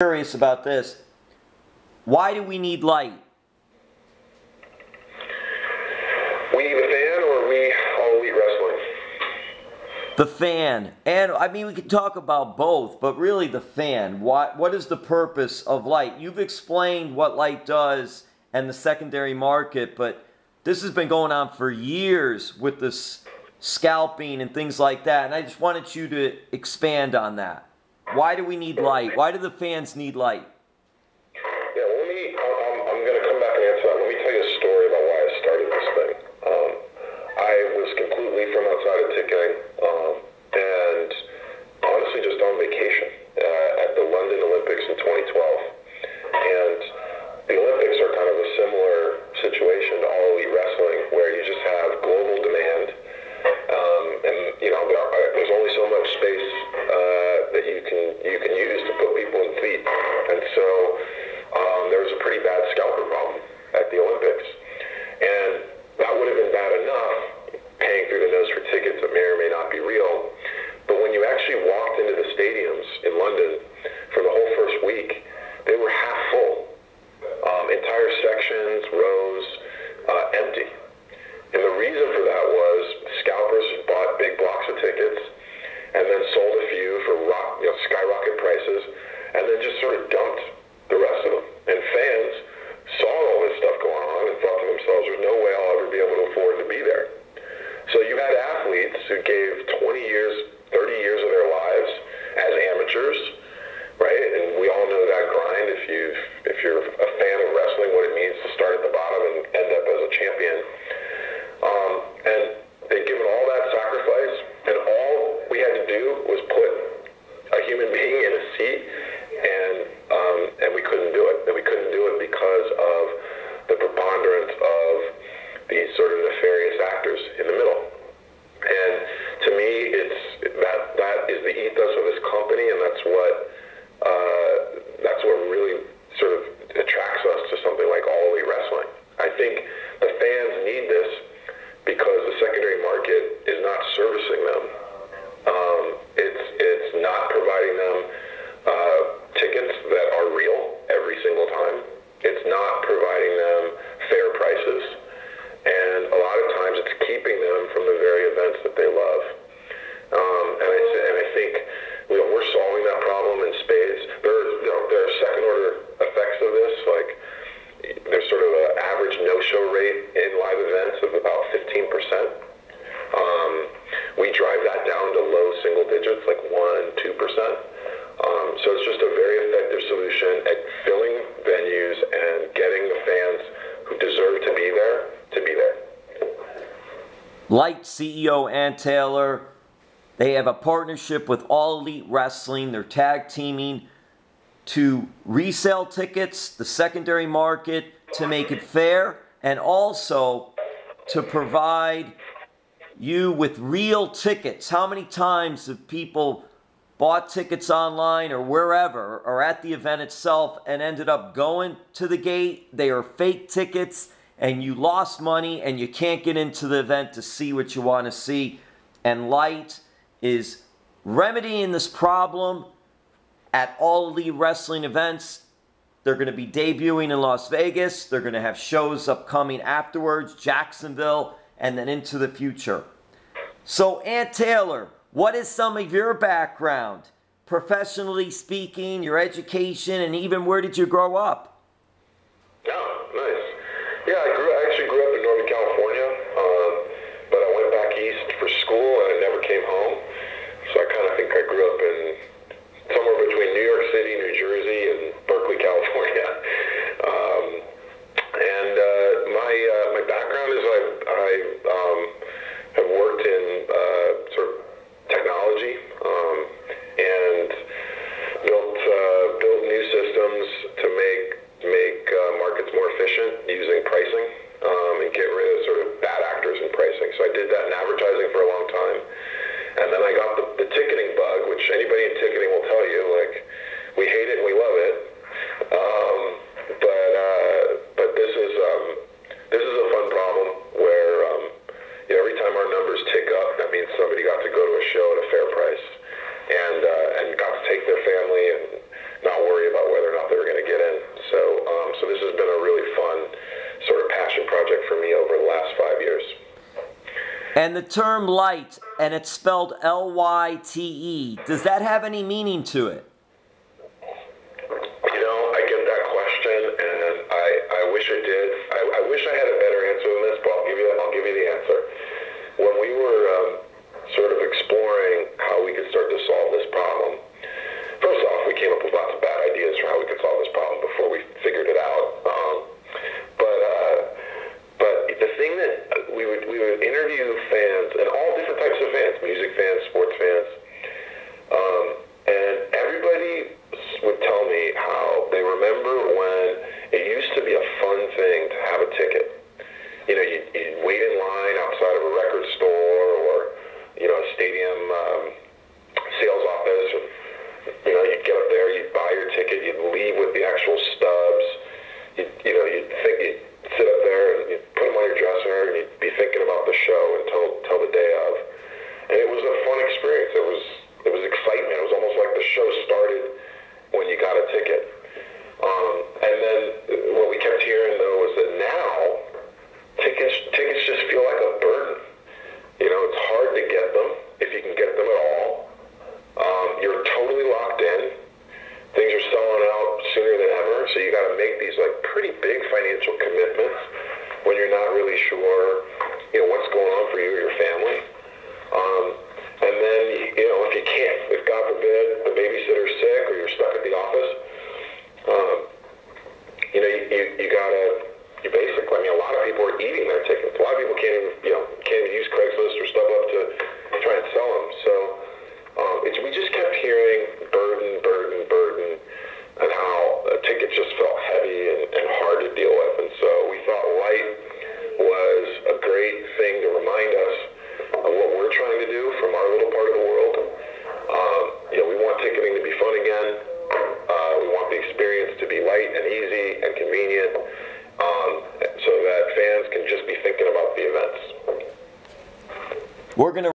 Curious about this. Why do we need Lyte? We need the fan, or we all Elite Wrestling? The fan. And I mean, we could talk about both, but really the fan. What is the purpose of Lyte? You've explained what Lyte does and the secondary market, but this has been going on for years with this scalping and things like that, and I just wanted you to expand on that. Why do we need Lyte? Why do the fans need Lyte? Yeah, well, I'm going to come back and answer that. Let me tell you a story about why I started this thing. I was completely from outside of ticketing, and honestly just on vacation at the London Olympics in 2012. And the Olympics are kind of a similar situation to All Elite Wrestling, where you just have global demand, and you know there's only so much space that you can use to put people in feet, and so there was a pretty bad scalper problem at the Olympics, and that would have been bad enough, paying through the nose for tickets that may or may not be real. But when you actually walked into the stadiums in London for the whole first week, they were half full, entire sections, rows, empty. And the reason for that was scalpers bought big blocks of tickets and then sold a few for skyrocket prices, and then just sort of dumped the rest of them. And fans saw all this stuff going on and thought to themselves, there's no way I'll ever be able to afford to be there. So you had athletes who gave 20 years, 30 years of their lives as amateurs, right? And we all know that grind. If you're a fan of wrestling, what it means to start at the bottom and end up as a champion. And they'd given all that sacrifice, and all we had to do was put a human being in a seat, and we couldn't do it. And we couldn't do it because of the preponderance of these sort of nefarious actors in the middle. And to me, that is the ethos of this company, and that's what really sort of attracts us to something like All Elite Wrestling. I think the fans need this because the secondary market is not servicing them. It's not providing them tickets that are real every single time. It's not providing them fair prices, and a lot of times it's keeping them from the very events that they love. And I think we're solving that problem in spades. There are second order effects of this, like there's sort of an average no-show rate in live events of about 15%. We drive that down to low single digits, like 1-2%. So it's just a very effective solution at filling venues and getting the fans who deserve to be there to be there. Lyte CEO Ann Taylor, they have a partnership with All Elite Wrestling. They're tag teaming to resell tickets, the secondary market, to make it fair, and also to provide you with real tickets. How many times have people bought tickets online or wherever or at the event itself and ended up going to the gate? They are fake tickets and you lost money and you can't get into the event to see what you want to see. And Lyte is remedying this problem at All Elite Wrestling events. They're going to be debuting in Las Vegas. They're going to have shows upcoming afterwards, Jacksonville, and then into the future. So, Ann Taylor, what is some of your background, professionally speaking, your education, and even where did you grow up? Oh, nice. Yeah, I actually grew up in Northern California, but I went back east for school and I never came home. So I kind of think I grew up in somewhere between New York City, New Jersey, and Berkeley, California. My background is I have worked in sort of technology and built new systems to make markets more efficient using pricing. And the term Lyte, and it's spelled L-Y-T-E, does that have any meaning to it? You know, I get that question, and I wish I did. I wish I had a better answer than this, but I'll give you the answer. When we were sort of exploring how we could start to solve this problem, first off, we came up with lots of bad ideas for how we could solve this problem before we figured it out. But the thing that we would interview fans, and all different types of fans, music fans, sports fans, and everybody would tell me how they remember when it used to be a fun thing to have a ticket. You know, you'd wait in line outside of a record store or, you know, a stadium sales office. Or, you know, you'd get up there, you'd buy your ticket, you'd leave with the actual stubs. You'd sit up there and you'd put them on your dresser and you'd be thinking about the show until the day of. And it was a fun experience. It was excitement. It was almost like the show started when you got a ticket. And then what we kept hearing though was that now tickets just feel like a burden. You know, it's hard to get them if you can get them at all. You're totally locked in. Things are selling out sooner than ever, so you got to make these like pretty big financial commitments when you're not really sure, you know, what's going on for you or your family. And then, you know, if you can't, if God forbid the babysitter's sick or you're stuck at the office, you know, you basically, I mean, a lot of people are eating their tickets. A lot of people can't even use Craigslist or StubHub to try and sell them. So we just kept hearing burden, and how tickets just felt heavy and hard to deal with. And so we thought Lyte was a great thing to remind us of what we're trying to do from our little part of the world. You know, we want ticketing to be fun again. We want the experience to be light and easy and convenient, so that fans can just be thinking about the events. We're going to